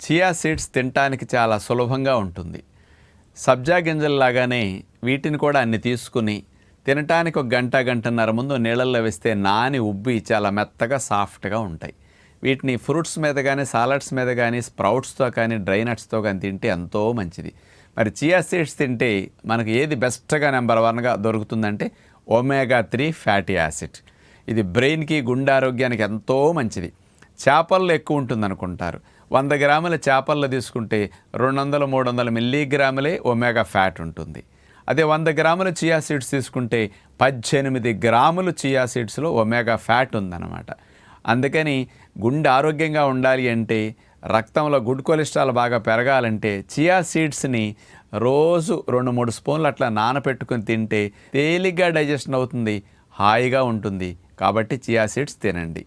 Chia seeds తినటానికి చాలా సులభంగా ఉంటుంది. సబ్జా గింజల్లాగానే వీటిని కూడా అన్ని తీసుకుని తినటానికి ఒక గంటన్నర ముందు నీళ్ళల్లో వేస్తే నాని ఉబ్బి చాలా మెత్తగా సాఫ్ట్గా ఉంటాయి. వీటిని ఫ్రూట్స్ మీద కానీ సాలడ్స్ మీద కానీ స్ప్రౌట్స్తో కానీ డ్రై నట్స్తో కానీ తింటే ఎంతో మంచిది. మరి చియా సీడ్స్ తింటే మనకు ఏది బెస్ట్గా నెంబర్ 1గా దొరుకుతుందంటే ఒమేగా 3 ఫ్యాటీ యాసిడ్. ఇది బ్రెయిన్కి గుండె ఆరోగ్యానికి ఎంతో మంచిది. చేపల్లో ఎక్కువ ఉంటుంది అనుకుంటారు. 100 గ్రాముల చేపల్లో తీసుకుంటే 200-300 మిల్లీగ్రాములే ఒమేగా ఫ్యాట్ ఉంటుంది. అదే 100 గ్రాముల చియా సీడ్స్ తీసుకుంటే 18 గ్రాములు చియా సీడ్స్లో ఒమేగా ఫ్యాట్ ఉందన్నమాట. అందుకని గుండె ఆరోగ్యంగా ఉండాలి అంటే, రక్తంలో గుడ్ కొలెస్ట్రాల్ బాగా పెరగాలంటే చియా సీడ్స్ని రోజు 2-3 స్పూన్లు అట్లా నానపెట్టుకుని తింటే తేలిగ్గా డైజెషన్ అవుతుంది, హాయిగా ఉంటుంది. కాబట్టి చియా సీడ్స్ తినండి.